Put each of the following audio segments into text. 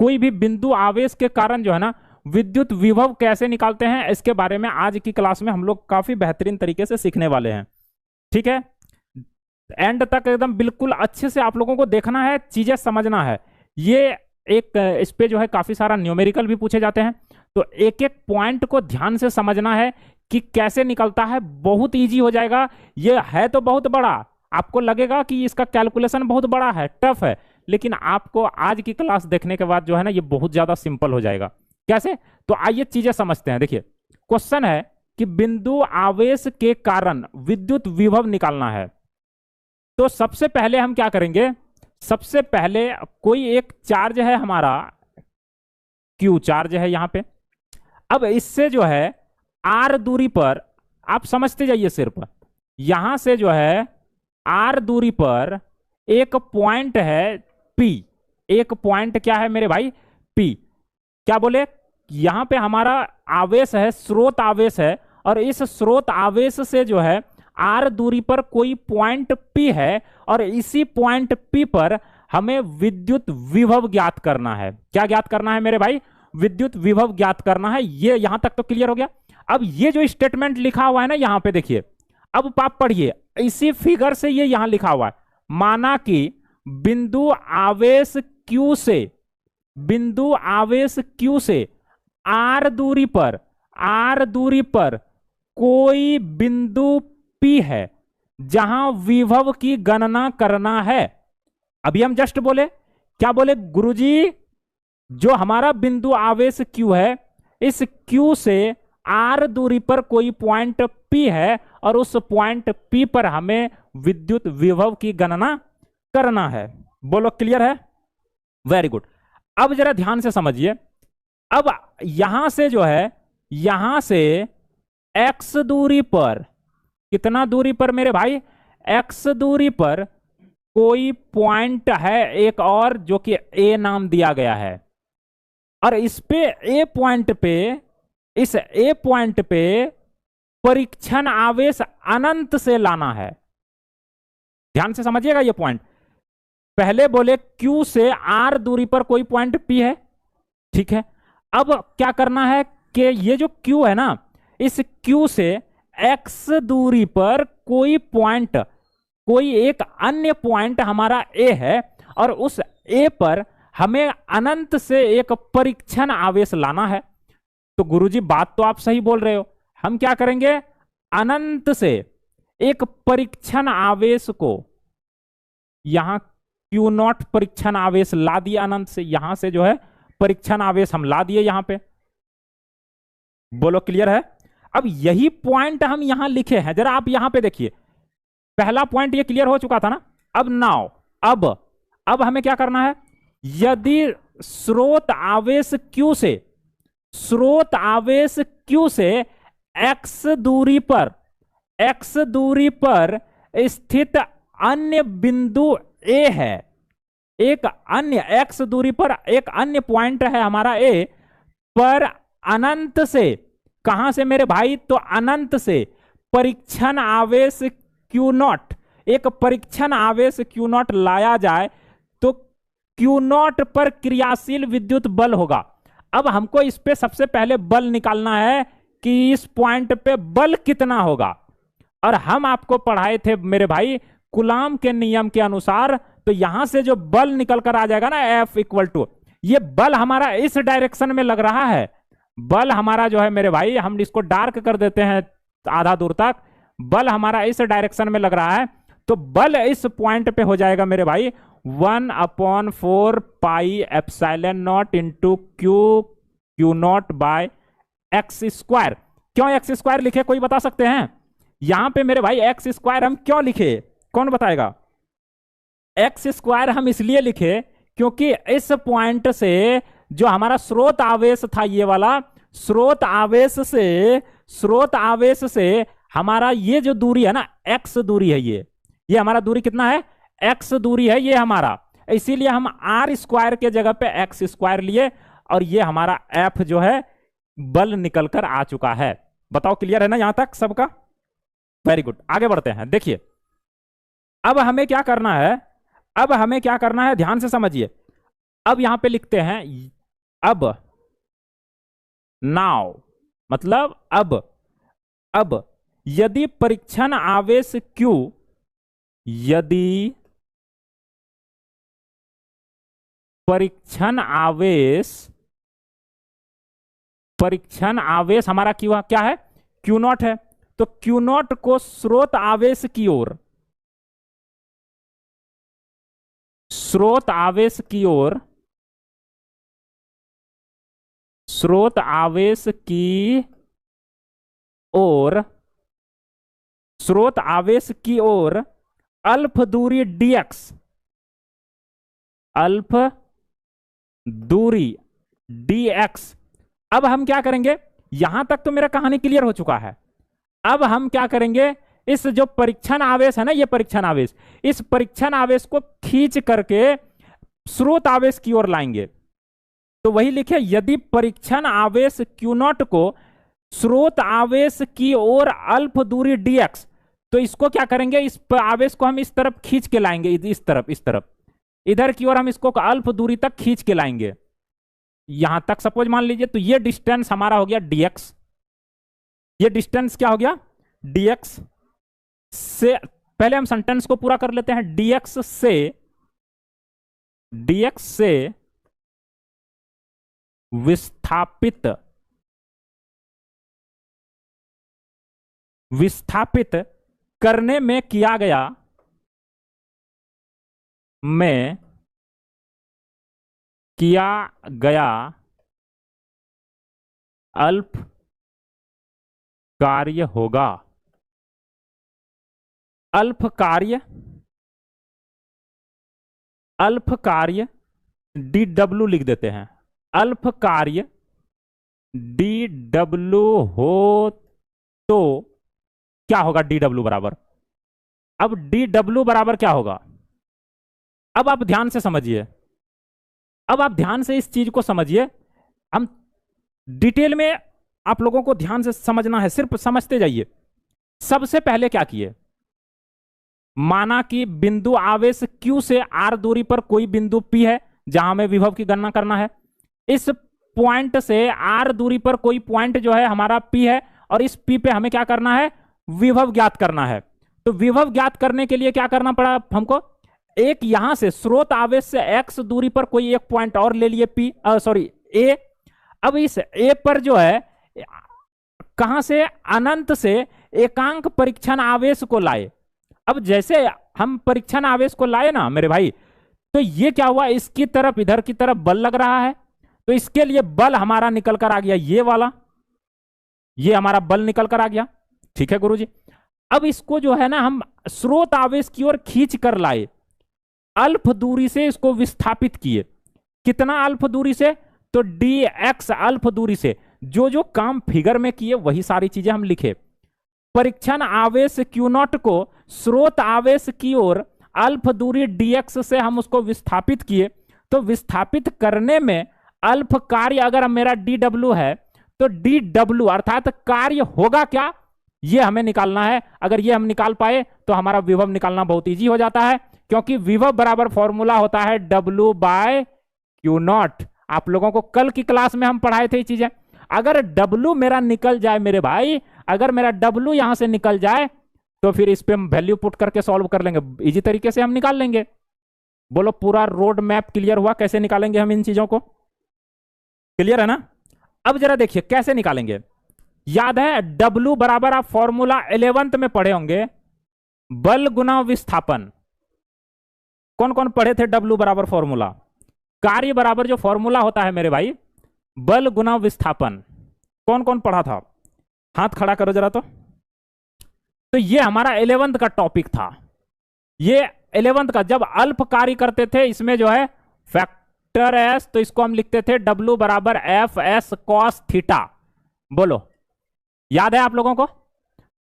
कोई भी बिंदु आवेश के कारण जो है ना विद्युत विभव कैसे निकालते हैं, इसके बारे में आज की क्लास में हम लोग काफी बेहतरीन तरीके से सीखने वाले हैं। ठीक है, एंड तक एकदम बिल्कुल अच्छे से आप लोगों को देखना है, चीजें समझना है। ये एक इस पे जो है काफी सारा न्यूमेरिकल भी पूछे जाते हैं, तो एक एक पॉइंट को ध्यान से समझना है कि कैसे निकलता है। बहुत इजी हो जाएगा। ये है तो बहुत बड़ा, आपको लगेगा कि इसका कैलकुलेशन बहुत बड़ा है, टफ है, लेकिन आपको आज की क्लास देखने के बाद जो है ना ये बहुत ज्यादा सिंपल हो जाएगा। कैसे? तो आइए चीजें समझते हैं। देखिए, क्वेश्चन है कि बिंदु आवेश के कारण विद्युत विभव निकालना है। तो सबसे पहले हम क्या करेंगे, सबसे पहले कोई एक चार्ज है हमारा, क्यू चार्ज है यहां पे। अब इससे जो है आर दूरी पर, आप समझते जाइए सिर्फ, यहां से जो है आर दूरी पर एक पॉइंट है पी। एक पॉइंट क्या है मेरे भाई? पी। क्या बोले? यहां पे हमारा आवेश है, स्रोत आवेश है, और इस स्रोत आवेश से जो है आर दूरी पर कोई पॉइंट पी है, और इसी पॉइंट पी पर हमें विद्युत विभव ज्ञात करना है। क्या ज्ञात करना है मेरे भाई? विद्युत विभव ज्ञात करना है। ये यहां तक तो क्लियर हो गया। अब ये जो स्टेटमेंट लिखा हुआ है ना यहां पे देखिए, अब आप पढ़िए, इसी फिगर से ये यहां लिखा हुआ है, माना कि बिंदु आवेश Q से, बिंदु आवेश Q से आर दूरी पर, आर दूरी पर कोई बिंदु P है जहां विभव की गणना करना है। अभी हम जस्ट बोले, क्या बोले गुरुजी? जो हमारा बिंदु आवेश Q है, इस Q से आर दूरी पर कोई पॉइंट P है, और उस पॉइंट P पर हमें विद्युत विभव की गणना करना है। बोलो क्लियर है? Very good. अब जरा ध्यान से समझिए। अब यहां से जो है, यहां से x दूरी पर, कितना दूरी पर मेरे भाई? x दूरी पर कोई पॉइंट है एक और, जो कि A नाम दिया गया है, और इस पे A पॉइंट पे, इस A पॉइंट पे परीक्षण आवेश अनंत से लाना है। ध्यान से समझिएगा ये पॉइंट। पहले बोले Q से R दूरी पर कोई पॉइंट P है, ठीक है। अब क्या करना है कि ये जो Q है ना, इस Q से X दूरी पर कोई पॉइंट, कोई एक अन्य पॉइंट हमारा A है, और उस A पर हमें अनंत से एक परीक्षण आवेश लाना है। तो गुरुजी बात तो आप सही बोल रहे हो, हम क्या करेंगे? अनंत से एक परीक्षण आवेश को, यहां Q0 परीक्षण आवेश ला दिया अनंत से, यहां से जो है परीक्षण आवेश हम ला दिए यहां पे। बोलो क्लियर है? अब यही पॉइंट हम यहां लिखे हैं, जरा आप यहां पे देखिए, पहला पॉइंट ये क्लियर हो चुका था ना। अब नाउ, अब हमें क्या करना है? यदि स्रोत आवेश Q से, स्रोत आवेश Q से x दूरी पर, x दूरी पर स्थित अन्य बिंदु A है, एक अन्य x दूरी पर एक अन्य पॉइंट है हमारा A पर, अनंत से, कहां से मेरे भाई? तो अनंत से परीक्षण आवेश Q0, एक परीक्षण आवेश Q0 लाया जाए तो Q0 पर क्रियाशील विद्युत बल होगा। अब हमको इस पे सबसे पहले बल निकालना है कि इस पॉइंट पे बल कितना होगा, और हम आपको पढ़ाए थे मेरे भाई कूलाम के नियम के अनुसार। तो यहां से जो बल निकल कर आ जाएगा ना, F इक्वल टू, ये बल हमारा इस डायरेक्शन में लग रहा है। बल हमारा जो है मेरे भाई, हम इसको डार्क कर देते हैं आधा दूर तक, बल हमारा इस डायरेक्शन में लग रहा है। तो बल इस पॉइंट पे हो जाएगा मेरे भाई 1/4 pi epsilon naught into Q naught by X square. क्यों एक्स स्क्वायर लिखे, कोई बता सकते हैं? यहां पे मेरे भाई एक्स स्क्वायर हम क्यों लिखे, कौन बताएगा? एक्स स्क्वायर हम इसलिए लिखे क्योंकि इस पॉइंट से जो हमारा स्रोत आवेश था, ये वाला स्रोत आवेश से, स्रोत आवेश से हमारा ये जो दूरी है ना, एक्स दूरी है, ये हमारा दूरी कितना है? एक्स दूरी है ये हमारा, इसीलिए हम आर स्क्वायर के जगह पे एक्स स्क्वायर लिए, और ये हमारा एफ जो है बल निकल कर आ चुका है। बताओ क्लियर है ना यहां तक सबका? वेरी गुड, आगे बढ़ते हैं। देखिए अब हमें क्या करना है, अब हमें क्या करना है, ध्यान से समझिए। अब यहां पे लिखते हैं अब, नाउ, मतलब अब यदि परीक्षण आवेश Q, यदि परीक्षण आवेश हमारा क्या है, क्यू नॉट है, तो क्यू नॉट को स्रोत आवेश की ओर, स्रोत आवेश की ओर, स्रोत आवेश की ओर, स्रोत आवेश की ओर अल्फ दूरी dx, अल्फ दूरी dx। अब हम क्या करेंगे, यहां तक तो मेरा कहानी क्लियर हो चुका है। अब हम क्या करेंगे, इस जो परीक्षण आवेश है ना, ये परीक्षण आवेश, इस परीक्षण आवेश को खींच करके स्रोत आवेश की ओर लाएंगे। तो वही लिखे, यदि परीक्षण आवेश Q नॉट को स्रोत आवेश की ओर अल्फ दूरी dx, तो इसको क्या करेंगे, इस आवेश को हम इस तरफ खींच के लाएंगे, इस तरफ इधर की ओर हम इसको अल्फ दूरी तक खींच के लाएंगे। यहां तक सपोज मान लीजिए, तो ये डिस्टेंस हमारा हो गया dx, ये डिस्टेंस क्या हो गया dx से, पहले हम सेंटेंस को पूरा कर लेते हैं, dx से विस्थापित करने में किया गया, अल्प कार्य होगा। अल्प कार्य dw लिख देते हैं, अल्प कार्य dw हो तो क्या होगा, dw बराबर, अब dw बराबर क्या होगा, अब आप ध्यान से समझिए, अब आप ध्यान से इस चीज को समझिए, हम डिटेल में आप लोगों को ध्यान से समझना है, सिर्फ समझते जाइए। सबसे पहले क्या किए, माना कि बिंदु आवेश Q से R दूरी पर कोई बिंदु P है जहां हमें विभव की गणना करना है। इस पॉइंट से R दूरी पर कोई पॉइंट जो है हमारा P है, और इस P पे हमें क्या करना है, विभव ज्ञात करना है। तो विभव ज्ञात करने के लिए क्या करना पड़ा हमको, एक यहां से स्रोत आवेश से x दूरी पर कोई एक पॉइंट और ले लिए P, सॉरी A। अब इस A पर जो है कहां से, अनंत से एकांक परीक्षण आवेश को लाए। अब जैसे हम परीक्षण आवेश को लाए ना मेरे भाई, तो ये क्या हुआ, इसकी तरफ, इधर की तरफ बल लग रहा है, तो इसके लिए बल हमारा निकल कर आ गया, ये वाला, ये हमारा बल निकल कर आ गया। ठीक है गुरुजी। अब इसको जो है ना हम स्रोत आवेश की ओर खींच कर लाए, अल्फ दूरी से इसको विस्थापित किए। कितना अल्फ दूरी से, तो dx अल्फ दूरी से। जो जो काम फिगर में किए वही सारी चीजें हम लिखे। परीक्षण आवेश Q नॉट को स्रोत आवेश की ओर अल्फ दूरी dx से हम उसको विस्थापित किए। तो विस्थापित करने में अल्फ कार्य अगर मेरा dw है, तो dw अर्थात कार्य होगा क्या, ये हमें निकालना है। अगर ये हम निकाल पाए तो हमारा विभव निकालना बहुत इजी हो जाता है, क्योंकि विभव बराबर फॉर्मूला होता है W बाय Q नॉट। आप लोगों को कल की क्लास में हम पढ़ाए थे ये चीजें। अगर W मेरा निकल जाए मेरे भाई, अगर मेरा W यहां से निकल जाए, तो फिर इस पे हम वैल्यू पुट करके सॉल्व कर लेंगे, इजी तरीके से हम निकाल लेंगे। बोलो पूरा रोड मैप क्लियर हुआ, कैसे निकालेंगे हम इन चीजों को, क्लियर है ना। अब जरा देखिए कैसे निकालेंगे। याद है W बराबर, आप फॉर्मूला 11th में पढ़े होंगे, बल गुना विस्थापन। कौन कौन पढ़े थे W बराबर फॉर्मूला। कार्य बराबर जो फॉर्मूला होता है मेरे भाई, बल गुना विस्थापन। कौन कौन पढ़ा था, हाथ खड़ा करो जरा। तो ये हमारा 11th का टॉपिक था। ये 11th का, जब अल्प कार्य करते थे इसमें जो है फैक्टर एस, तो इसको हम लिखते थे W बराबर एफ एस कॉस थीटा। बोलो याद है आप लोगों को।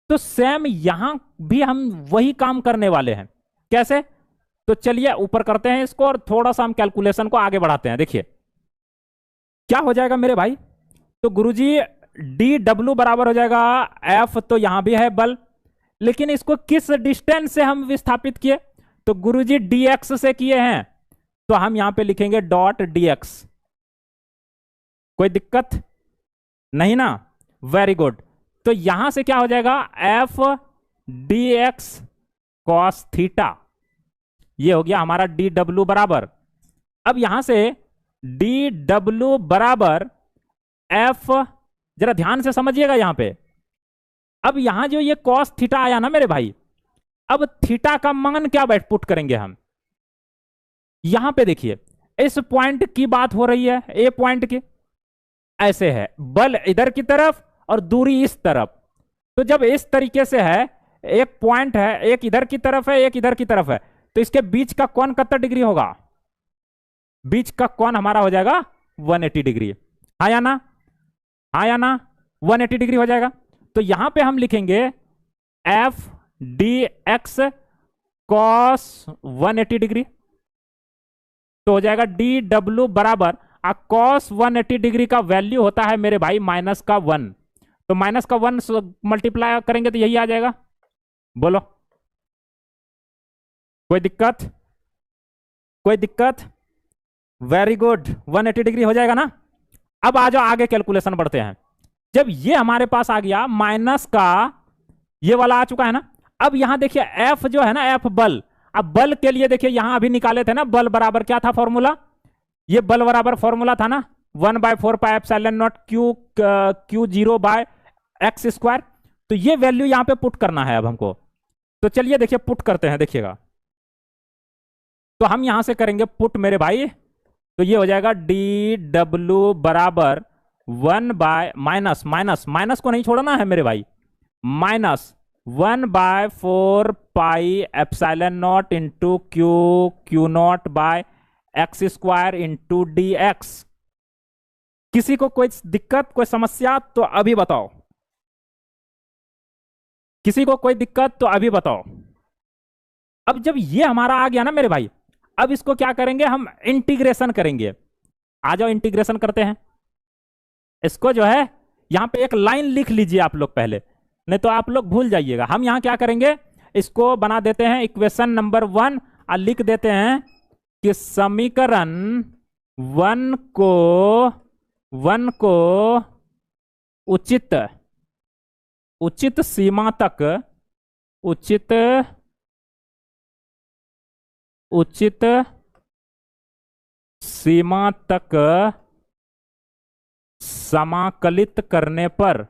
तो सेम यहां भी हम वही काम करने वाले हैं। कैसे, तो चलिए ऊपर करते हैं इसको और थोड़ा सा हम कैलकुलेशन को आगे बढ़ाते हैं। देखिए क्या हो जाएगा मेरे भाई, तो गुरुजी dw बराबर हो जाएगा f, तो यहां भी है बल, लेकिन इसको किस डिस्टेंस से हम विस्थापित किए, तो गुरुजी dx से किए हैं। तो हम यहां पे लिखेंगे डॉट dx। कोई दिक्कत नहीं ना? Very good. तो यहां से क्या हो जाएगा, F D x cos theta, ये हो गया हमारा डी डब्ल्यू बराबर। अब यहां से डी डब्ल्यू बराबर एफ, जरा ध्यान से समझिएगा यहां पे। अब यहां जो ये कॉस थीटा आया ना मेरे भाई, अब थीटा का मान क्या बैठ पुट करेंगे हम यहां पे? देखिए इस पॉइंट की बात हो रही है, ए पॉइंट की, ऐसे है बल इधर की तरफ और दूरी इस तरफ। तो जब इस तरीके से है, एक पॉइंट है, एक इधर की तरफ है, एक इधर की तरफ है, तो इसके बीच का कोण कितना डिग्री होगा? बीच का कोण हमारा हो जाएगा 180 डिग्री। हाँ या ना? हाँ या ना? 180 डिग्री हो जाएगा। तो यहां पे हम लिखेंगे F D x cos 180 degree, तो हो जाएगा डी डब्ल्यू बराबर कॉस 180 डिग्री का वैल्यू होता है मेरे भाई माइनस का 1। तो माइनस का 1 मल्टीप्लाई करेंगे तो यही आ जाएगा। बोलो कोई दिक्कत? कोई दिक्कत? वेरी गुड, 180 डिग्री हो जाएगा ना? अब आ जाओ आगे कैलकुलेशन बढ़ते हैं। जब ये हमारे पास आ गया माइनस का, ये वाला आ चुका है ना, अब यहां देखिए एफ जो है ना, एफ बल। अब बल के लिए देखिए यहां अभी निकाले थे ना, बल बराबर क्या था फॉर्मूला? ये बल बराबर फॉर्मूला था ना 1/4πε0 Q0/x²। तो ये वैल्यू यहां पे पुट करना है अब हमको। तो चलिए देखिए पुट करते हैं, देखिएगा। तो हम यहां से करेंगे पुट मेरे भाई, तो ये हो जाएगा डी डब्ल्यू बराबर 1/, माइनस को नहीं छोड़ना है मेरे भाई, minus 1/4πε0 into Q0/x² into dx। किसी को कोई दिक्कत, कोई समस्या तो अभी बताओ। किसी को कोई दिक्कत तो अभी बताओ। अब जब ये हमारा आ गया ना मेरे भाई, अब इसको क्या करेंगे हम? इंटीग्रेशन करेंगे। आ जाओ इंटीग्रेशन करते हैं। इसको जो है यहां पे एक लाइन लिख लीजिए आप लोग पहले, नहीं तो आप लोग भूल जाइएगा। हम यहां क्या करेंगे, इसको बना देते हैं इक्वेशन नंबर 1 और लिख देते हैं कि समीकरण 1 को उचित सीमा तक, उचित सीमा तक समाकलित करने पर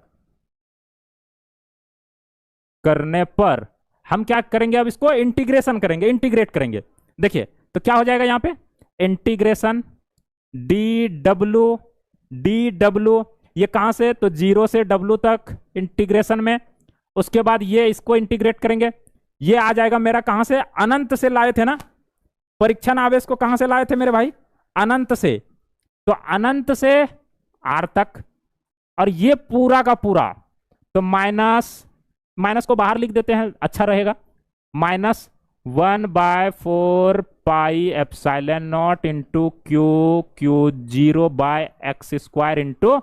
हम क्या करेंगे? अब इसको इंटीग्रेशन करेंगे, इंटीग्रेट करेंगे। देखिए तो क्या हो जाएगा यहां पे, इंटीग्रेशन डी डब्ल्यू, ये कहां से? तो 0 से W तक इंटीग्रेशन में। उसके बाद ये इसको इंटीग्रेट करेंगे, ये आ जाएगा मेरा कहां से? अनंत से लाए थे ना, परीक्षण आवेश को कहां से लाए थे मेरे भाई? अनंत से। तो अनंत से R तक, और ये पूरा का पूरा, तो माइनस को बाहर लिख देते हैं, अच्छा रहेगा। Minus 1/4πε0 into Q0/x² into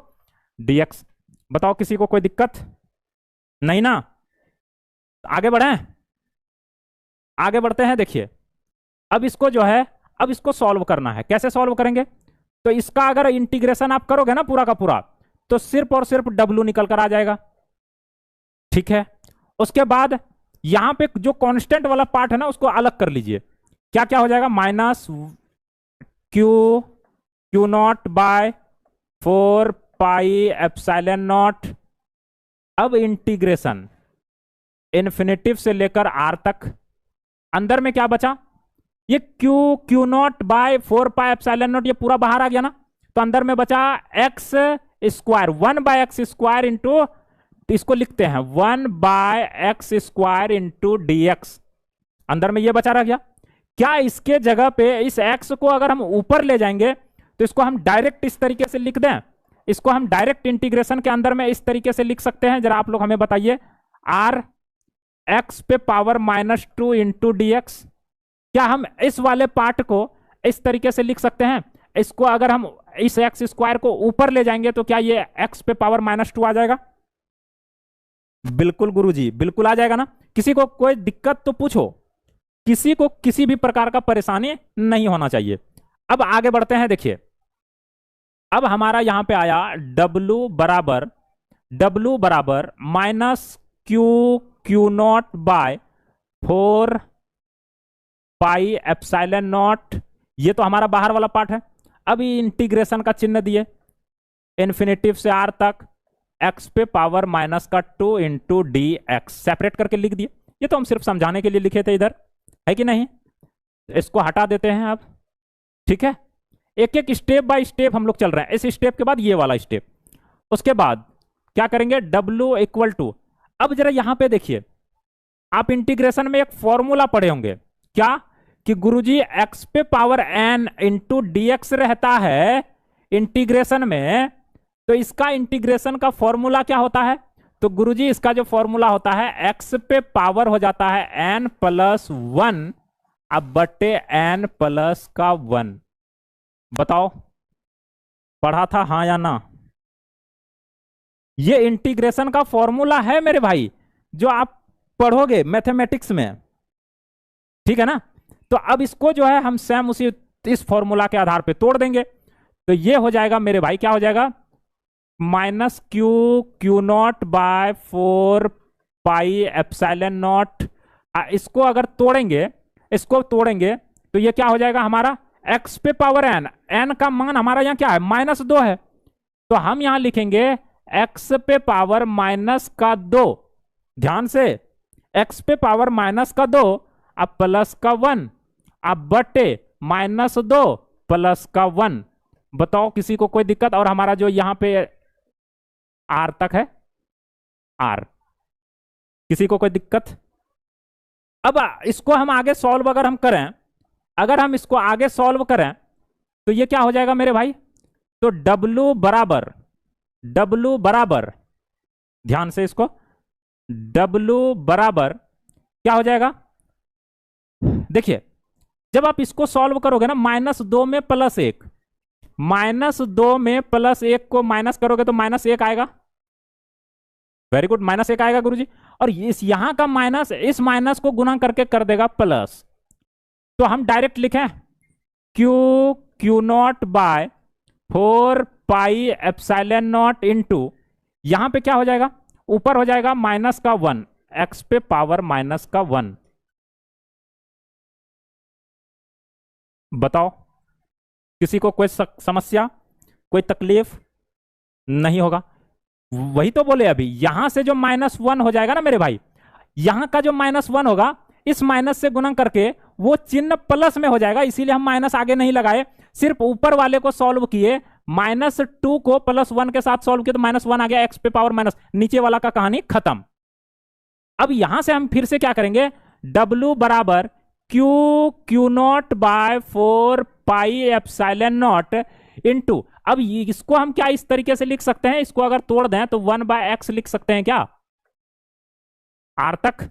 dx। बताओ किसी को कोई दिक्कत नहीं ना? आगे बढ़े, आगे बढ़ते हैं। देखिए अब इसको जो है, अब इसको सॉल्व करना है। कैसे सॉल्व करेंगे? तो इसका अगर इंटीग्रेशन आप करोगे ना पूरा का पूरा, तो सिर्फ और सिर्फ W निकल कर आ जाएगा। ठीक है, उसके बाद यहां पे जो कांस्टेंट वाला पार्ट है ना, उसको अलग कर लीजिए। क्या क्या हो जाएगा? Minus Q0/4πε0। अब इंटीग्रेशन इन्फिनिटिव से लेकर R तक। अंदर में क्या बचा? ये Q0/4πε0, ये पूरा बाहर आ गया ना, तो अंदर में बचा x², 1/x² इंटू, इसको लिखते हैं 1/x² इंटू dx। अंदर में ये बचा रह गया। क्या इसके जगह पे इस x को अगर हम ऊपर ले जाएंगे तो इसको हम डायरेक्ट इस तरीके से लिख दें? इसको हम डायरेक्ट इंटीग्रेशन के अंदर में इस तरीके से लिख सकते हैं? जरा आप लोग हमें बताइए। r x पे पावर -2 इंटू dx। क्या हम इस वाले पार्ट को इस तरीके से लिख सकते हैं? इसको अगर हम इस x² को ऊपर ले जाएंगे तो क्या ये x पे पावर -2 आ जाएगा? बिल्कुल गुरुजी, बिल्कुल आ जाएगा ना। किसी को कोई दिक्कत तो पूछो, किसी को किसी भी प्रकार का परेशानी नहीं होना चाहिए। अब आगे बढ़ते हैं, देखिए अब हमारा यहां पे आया W बराबर minus Q Q naught by 4 pi epsilon naught. ये तो हमारा बाहर वाला पार्ट है। अब ये इंटीग्रेशन का चिन्ह दिए इन्फिनेटिव से आर तक, एक्स पे पावर माइनस का 2 इंटू डी एक्स सेपरेट करके लिख दिए। ये तो हम सिर्फ समझाने के लिए लिखे थे इधर, है कि नहीं। इसको हटा देते हैं अब, ठीक है। एक एक स्टेप बाय स्टेप हम लोग चल रहे हैं। इस स्टेप के बाद ये वाला स्टेप, उसके बाद क्या करेंगे, W इक्वल टू, अब जरा यहां पे देखिए, आप इंटीग्रेशन में एक फॉर्मूला पढ़े होंगे, क्या कि गुरुजी एक्स पे पावर n इंटू dx रहता है इंटीग्रेशन में, तो इसका इंटीग्रेशन का फॉर्मूला क्या होता है, तो गुरुजी इसका जो फॉर्मूला होता है x पे पावर हो जाता है n प्लस 1 अब बटे n प्लस का 1। बताओ पढ़ा था हाँ या ना। ये इंटीग्रेशन का फॉर्मूला है मेरे भाई, जो आप पढ़ोगे मैथमेटिक्स में, ठीक है ना। तो अब इसको जो है हम सेम उसी इस फॉर्मूला के आधार पे तोड़ देंगे, तो ये हो जाएगा मेरे भाई, क्या हो जाएगा, minus Q Q naught by 4 pi epsilon naught. इसको अगर तोड़ेंगे, इसको तोड़ेंगे तो ये क्या हो जाएगा हमारा, एक्स पे पावर एन, एन का मान हमारा यहाँ क्या है, -2 है, तो हम यहां लिखेंगे एक्स पे पावर माइनस का 2, ध्यान से, एक्स पे पावर माइनस का 2 अब प्लस का 1 अब बटे -2 प्लस का 1। बताओ किसी को कोई दिक्कत। और हमारा जो यहां पे आर तक है, आर, किसी को कोई दिक्कत। अब इसको हम आगे सॉल्व अगर हम करें, अगर हम इसको आगे सॉल्व करें तो ये क्या हो जाएगा मेरे भाई, तो W बराबर, ध्यान से इसको, W बराबर क्या हो जाएगा, देखिए जब आप इसको सॉल्व करोगे ना, -2 में +1, -2 में +1 को माइनस करोगे तो -1 आएगा। वेरी गुड, -1 आएगा गुरुजी। और इस यहां का माइनस इस माइनस को गुना करके कर देगा प्लस, तो हम डायरेक्ट लिखें Q Q naught by 4 pi epsilon naught into, यहां पे क्या हो जाएगा, ऊपर हो जाएगा -1 एक्स पे पावर -1। बताओ किसी को कोई समस्या, कोई तकलीफ नहीं होगा। वही तो बोले अभी, यहां से जो -1 हो जाएगा ना मेरे भाई, यहां का जो -1 होगा इस माइनस से गुणा करके वो चिन्ह प्लस में हो जाएगा, इसीलिए हम माइनस आगे नहीं लगाए, सिर्फ ऊपर वाले को सॉल्व किए, -2 को +1 के साथ सॉल्व किया तो -1 आ गया, एक्स पे पावर माइनस, नीचे वाला का कहानी खत्म। अब यहां से हम फिर से क्या करेंगे, W बराबर Q Q naught by 4 pi epsilon naught into, अब इसको हम क्या इस तरीके से लिख सकते हैं, इसको अगर तोड़ दें तो 1/x लिख सकते हैं क्या, आर तक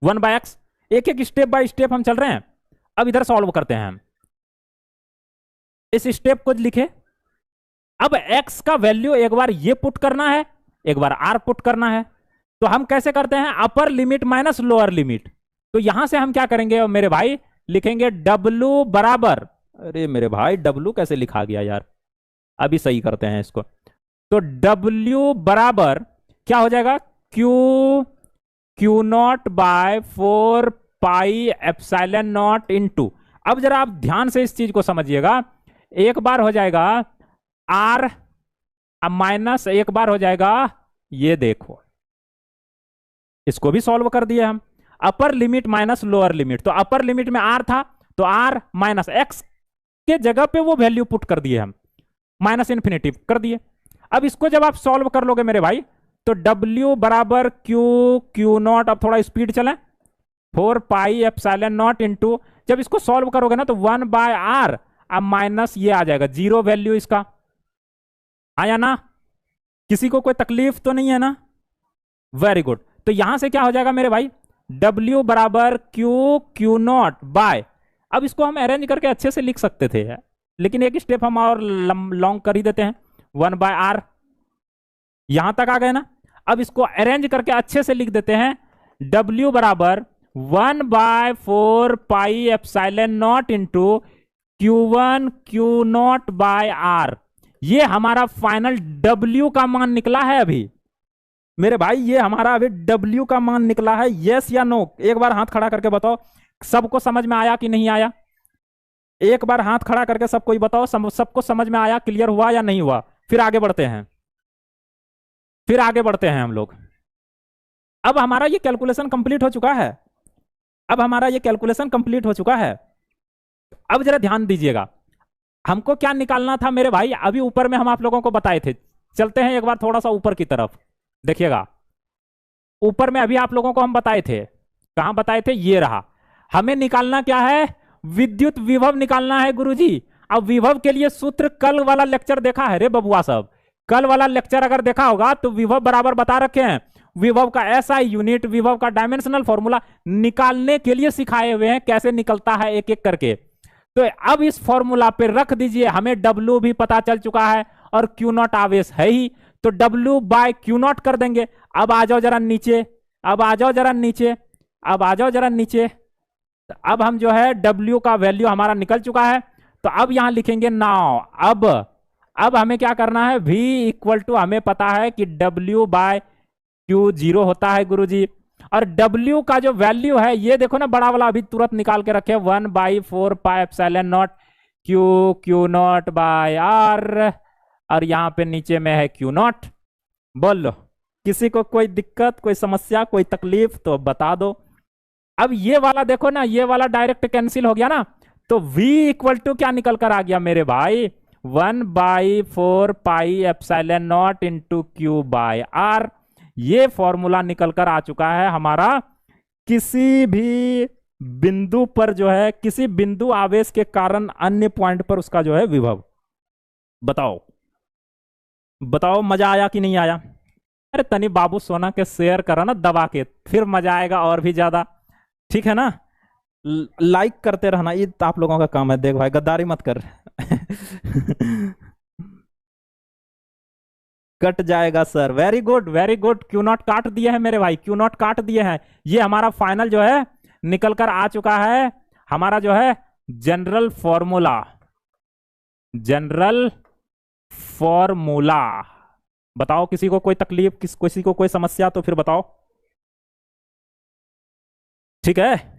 1/x। एक एक स्टेप बाय स्टेप हम चल रहे हैं। अब इधर सॉल्व करते हैं हम, इस स्टेप को लिखे। अब x का वैल्यू एक बार ये पुट करना है, एक बार r पुट करना है, तो हम कैसे करते हैं, upper limit minus lower limit. तो यहां से हम क्या करेंगे मेरे भाई, लिखेंगे W बराबर, अरे मेरे भाई W कैसे लिखा गया यार, अभी सही करते हैं इसको। तो W बराबर क्या हो जाएगा, Q Q naught by 4 pi epsilon naught into, अब जरा आप ध्यान से इस चीज को समझिएगा, एक बार हो जाएगा R, अब माइनस एक बार हो जाएगा, ये देखो इसको भी सॉल्व कर दिए हम, upper limit minus lower limit. तो अपर लिमिट में R था तो R माइनस एक्स के जगह पे वो वैल्यू पुट कर दिए हम, माइनस इन्फिनिटी कर दिए। अब इसको जब आप सॉल्व कर लोगे मेरे भाई, तो W बराबर क्यू क्यू नॉट, अब थोड़ा स्पीड चलें, 4 पाई एप्सिलॉन नॉट इंटू, जब इसको सॉल्व करोगे ना तो 1/r, अब माइनस ये आ जाएगा, जीरो वैल्यू इसका आया ना, किसी को कोई तकलीफ तो नहीं है ना, वेरी गुड। तो यहां से क्या हो जाएगा मेरे भाई, W बराबर क्यू क्यू नॉट बाय, अब इसको हम अरेंज करके अच्छे से लिख सकते थे लेकिन एक स्टेप हम और लॉन्ग कर ही देते हैं, 1/r, यहां तक आ गए ना। अब इसको अरेंज करके अच्छे से लिख देते हैं, W बराबर 1/4 pi epsilon naught into Q1 Q0 by R। ये हमारा फाइनल W का मान निकला है अभी मेरे भाई, ये हमारा अभी W का मान निकला है। यस या नो, एक बार हाथ खड़ा करके बताओ, सबको समझ में आया कि नहीं आया? एक बार हाथ खड़ा करके सबको ही बताओ, सबको समझ में आया, क्लियर हुआ या नहीं हुआ? फिर आगे बढ़ते हैं, फिर आगे बढ़ते हैं हम लोग। अब हमारा ये कैलकुलेशन कंप्लीट हो चुका है, अब हमारा ये कैलकुलेशन कंप्लीट हो चुका है। अब जरा ध्यान दीजिएगा, हमको क्या निकालना था मेरे भाई? अभी ऊपर में हम आप लोगों को बताए थे, चलते हैं एक बार थोड़ा सा ऊपर की तरफ, देखिएगा। ऊपर में अभी आप लोगों को हम बताए थे, कहां बताए थे? ये रहा। हमें निकालना क्या है? विद्युत विभव निकालना है गुरुजी। अब विभव के लिए सूत्र कल वाला लेक्चर देखा है रे बबुआ सब? कल वाला लेक्चर अगर देखा होगा तो विभव बराबर बता रखे हैं, विभव का एसआई यूनिट, विभव का डायमेंशनल फॉर्मूला निकालने के लिए सिखाए हुए हैं, कैसे निकलता है एक एक करके। तो अब इस फॉर्मूला पे रख दीजिए, हमें W भी पता चल चुका है और Q0 आवेश है ही, तो W बाय Q0 कर देंगे। अब आ जाओ जरा नीचे, अब आ जाओ जरा नीचे, अब आ जाओ जरा नीचे। अब हम जो है W का वैल्यू हमारा निकल चुका है, तो अब यहां लिखेंगे नाउ। अब हमें क्या करना है? V इक्वल टू, हमें पता है कि W बाय Q 0 होता है गुरुजी। और W का जो वैल्यू है ये देखो ना, बड़ा वाला अभी तुरंत निकाल के रखे, 1/4 pi epsilon naught Q0 by R, और यहां पे नीचे में है Q0। बोल लो, किसी को कोई दिक्कत, कोई समस्या, कोई तकलीफ तो बता दो। अब ये वाला देखो ना, ये वाला डायरेक्ट कैंसिल हो गया ना, तो V इक्वल टू क्या निकल कर आ गया मेरे भाई? 1/4 pi epsilon naught into Q by R। ये फॉर्मूला निकल कर आ चुका है हमारा किसी भी बिंदु पर जो है, किसी बिंदु आवेश के कारण अन्य पॉइंट पर उसका जो है विभव। बताओ बताओ, मजा आया कि नहीं आया? अरे तनी बाबू सोना के शेयर करो ना दबा के, फिर मजा आएगा और भी ज्यादा, ठीक है ना? लाइक करते रहना, ये आप लोगों का काम है। देख भाई, गद्दारी मत कर। कट जाएगा sir, very good very good. Q0 काट दिए हैं मेरे भाई, Q0 काट दिए हैं। ये हमारा फाइनल जो है निकल कर आ चुका है, हमारा जो है जनरल फॉर्मूला, जनरल फॉर्मूला। बताओ, किसी को कोई तकलीफ, किसी को कोई समस्या तो फिर बताओ, ठीक है?